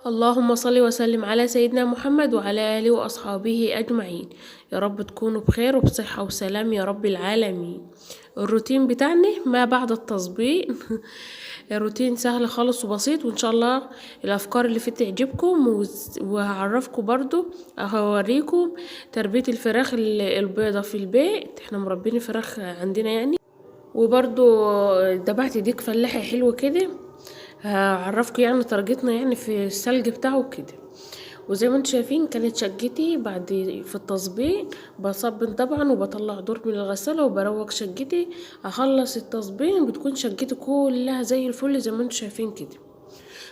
اللهم صل وسلم على سيدنا محمد وعلى آله وأصحابه أجمعين. يا رب تكونوا بخير وبصحة وسلام يا رب العالمين. الروتين بتاعنا ما بعد التصبيح الروتين سهل خالص وبسيط، وإن شاء الله الأفكار اللي فيه تعجبكم وهعرفكم برضو، هوريكم تربية الفراخ البيضة في البيت. احنا مربين الفراخ عندنا يعني، وبرضو دبحت ديك فلاحي حلو كده. هعرفكم يعني طريقتنا يعني في السلج بتاعه كده. وزي ما انتم شايفين كانت شقتي بعد في التصبيح بصبن طبعا وبطلع دور من الغسالة وبروق شقتي. اخلص التصبيح بتكون شقتي كلها زي الفل زي ما انتم شايفين كده.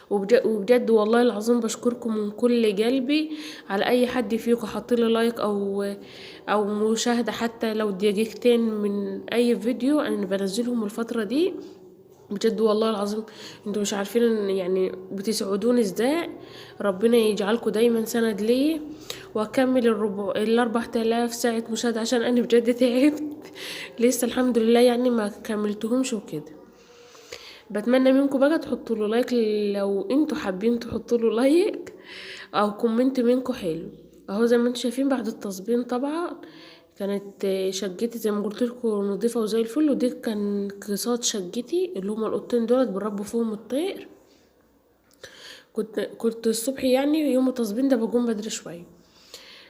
وبجد والله العظيم بشكركم من كل قلبي على اي حد فيكم حاطلي لايك او مشاهدة حتى لو دقيقتين من اي فيديو انا بنزلهم الفترة دي. بجد والله العظيم انتوا مش عارفين يعني بتسعدوني ازاي. ربنا يجعلكم دايما سند ليا واكمل ال4000 ساعة مشاهدة عشان انا بجد تعبت. لسه الحمد لله يعني ما كملتهمش وكده. بتمنى منكم بقى تحطوا له لايك لو انتوا حابين تحطوا له لايك، او كومنت منكم حلو. اهو زي ما انتوا شايفين بعد التصبين طبعا كانت شقتي زي ما قلت لكم نظيفه وزي الفل. ودي كان قصاد شقتي اللي هما القطين دولت بنربوا فيهم الطير. كنت الصبح يعني يوم التصبين ده بقوم بدري شويه.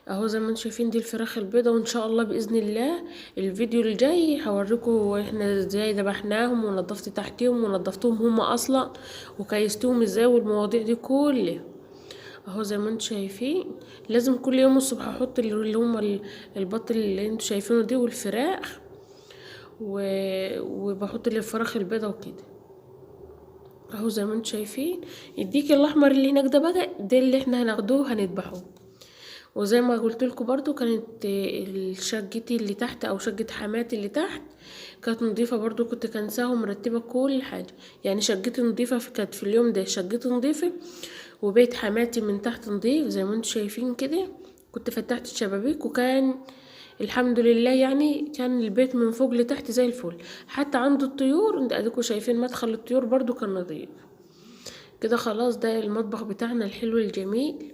اهو زي ما انتم شايفين دي الفراخ البيضة، وان شاء الله باذن الله الفيديو الجاي هوريكم احنا ازاي ذبحناهم ونضفت تحتيهم ونضفتهم هما اصلا وكيستهم ازاي والمواضيع دي كلها. اهو زي ما انتم شايفين لازم كل يوم الصبح احط اللي هما البط اللي انتم شايفينه دي والفراخ وبحط الفراخ البيضة وكده. اهو زي ما انتم شايفين الديك الاحمر اللي هناك ده بقى ده اللي احنا هناخدوه هنذبحوه. وزي ما قلت لكم برضو كانت شقتي اللي تحت او شقة حماتي اللي تحت كانت نظيفة برضو. كنت كنساها ومرتبة كل حاجة، يعني شقتي نظيفة كانت في اليوم ده شقتي نظيفة وبيت حماتي من تحت نظيف زي ما انتم شايفين كده. كنت فتحت الشبابيك وكان الحمد لله يعني كان البيت من فوق لتحت زي الفل. حتى عند الطيور انت اديكوا شايفين مدخل الطيور برضو كان نظيف كده. خلاص ده المطبخ بتاعنا الحلو الجميل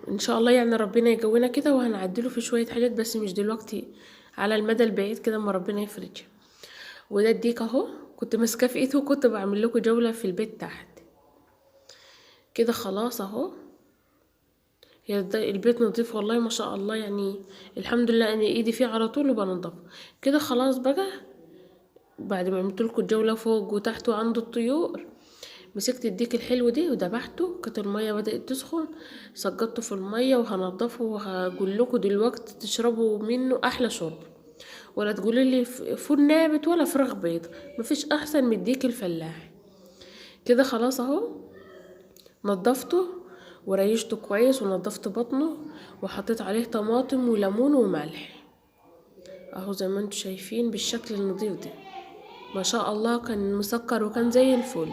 ان شاء الله يعني ربنا يجونا كده، وهنعدله في شوية حاجات بس مش دلوقتي، على المدى البعيد كده اما ربنا يفرج. وده الديك اهو كنت ماسكاه في ايده وكنت بعمل لكم جولة في البيت تحت كده. خلاص اهو البيت نضيف والله ما شاء الله يعني. الحمد لله انا ايدي فيه على طول وبنضف كده. خلاص بقى بعد ما عملت لكم الجولة فوق وتحت وعند الطيور مسكت الديك الحلو ده وذبحته. كانت المية بدأت تسخن سقطته في المية وهنضفه وهقول لكم دلوقتي تشربوا منه احلى شرب. ولا تقولوا لي فول نابت ولا فراخ بيض، مفيش احسن من الديك الفلاحي كده. خلاص اهو نضفته وريشته كويس ونضفت بطنه وحطيت عليه طماطم وليمون وملح. اهو زي ما انتم شايفين بالشكل النظيف ده ما شاء الله كان مسكر وكان زي الفل.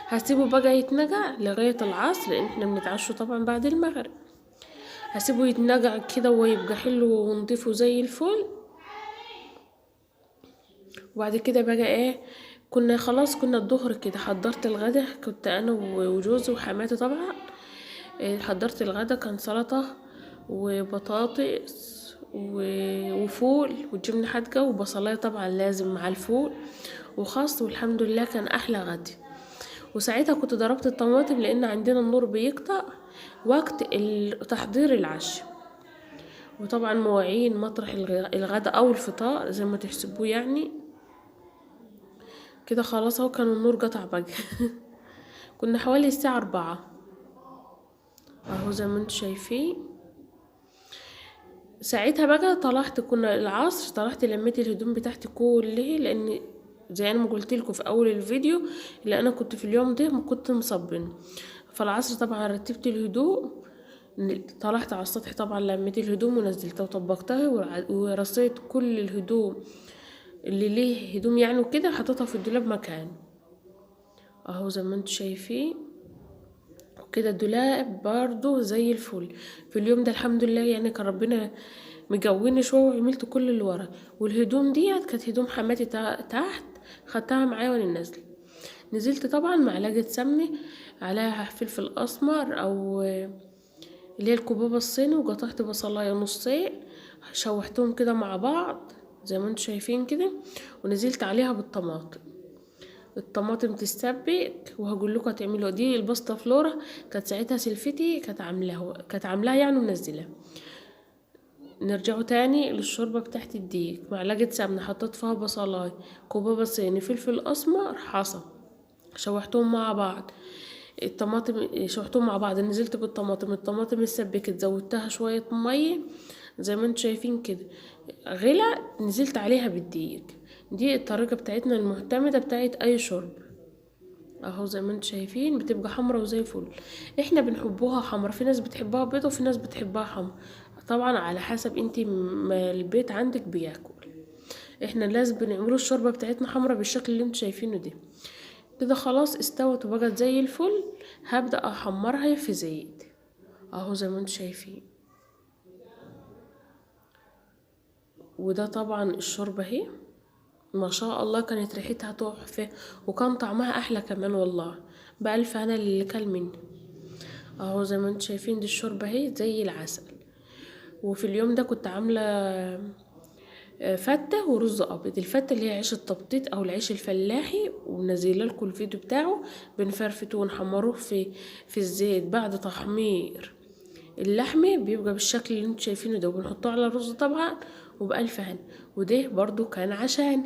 هسيبه بقى يتنقع لغاية العصر لان احنا بنتعشوا طبعا بعد المغرب. هسيبه يتنقع كده ويبقى حلو ونضيفه زي الفل. وبعد كده بقى ايه كنا خلاص كنا الظهر كده حضرت الغدا. كنت انا وجوزي وحماتي طبعا. حضرت الغدا كان سلطة وبطاطس وفول وجبنة حادقة وبصلاية طبعا لازم مع الفول وخس. والحمد لله كان احلى غدا. وساعتها كنت ضربت الطماطم لان عندنا النور بيقطع وقت تحضير العشاء. وطبعا مواعين مطرح الغدا او الفطار زي ما تحسبوه يعني كده. خلاص اهو كان النور قطع بقى كنا حوالي الساعة 4. اهو زي ما انتم شايفين ساعتها بقى طلعت كنا العصر طلعت لميت الهدوم بتاعتي كلها لان زي انا ما قلت لكم في اول الفيديو اللي انا كنت في اليوم ده كنت مصبن. فالعصر طبعا رتبت الهدوم طلعت على السطح طبعا لميت الهدوم ونزلتها وطبقتها ورصيت كل الهدوم اللي ليه هدوم يعني وكده حطيتها في الدولاب مكان. اهو زي ما انتم شايفين كده الدولاب برضو زي الفل. في اليوم ده الحمد لله يعني كان ربنا مجوني شويه وعملت كل اللي ورا. والهدوم ديت كانت هدوم حماتي تحت خدتها معايا وانا نازله. نزلت طبعا معلقة سمنة عليها فلفل اسمر او اللي هي الكبابة الصيني، وقطعت بصلاية نصين شوحتهم كده مع بعض زي ما انتم شايفين كده، ونزلت عليها بالطماطم. الطماطم تستبك، وهقول لكم هتعملوا دي الباستا فلورا. كانت ساعتها سلفتي كانت عاملاها يعني ومنزلها. نرجعوا تاني للشوربة بتاعت الديك. معلقة سمنة حطيت فيها بصلاية، كبابة صيني، فلفل اسمر، حصى، شوحتهم مع بعض. الطماطم شوحتهم مع بعض، نزلت بالطماطم. الطماطم اتسبكت، زودتها شوية مية زي ما انتم شايفين كده، غلى، نزلت عليها بالدقيق. دي الطريقة بتاعتنا المعتمدة بتاعت اي شرب. اهو زي ما انتم شايفين بتبقى حمرا وزي الفل. احنا بنحبوها حمرا، في ناس بتحبها بيضة وفي ناس بتحبها حمرا، طبعا على حسب انتي ما البيت عندك بياكل. احنا لازم بنعملوا الشوربة بتاعتنا حمرا بالشكل اللي انتوا شايفينه ده. كده خلاص استوت وبقت زي الفل. هبدأ احمرها في زيت اهو زي ما انتوا شايفين. وده طبعا الشوربة اهي، ما شاء الله كانت ريحتها تحفة، وكان طعمها احلى كمان والله. بألف هنا اللي كل مني. اهو زي ما انتوا شايفين دي الشوربة اهي زي العسل. وفي اليوم ده كنت عاملة فتة ورز ابيض. الفتة اللي هي عيش التبطيط او العيش الفلاحي، ومنزله لكم الفيديو بتاعه. بنفرفته ونحمروه في الزيت. بعد تحمير اللحمة بيبقى بالشكل اللي انتوا شايفينه ده، وبنحطه على الرز طبعا. وبألف هنا. وده برضو كان عشان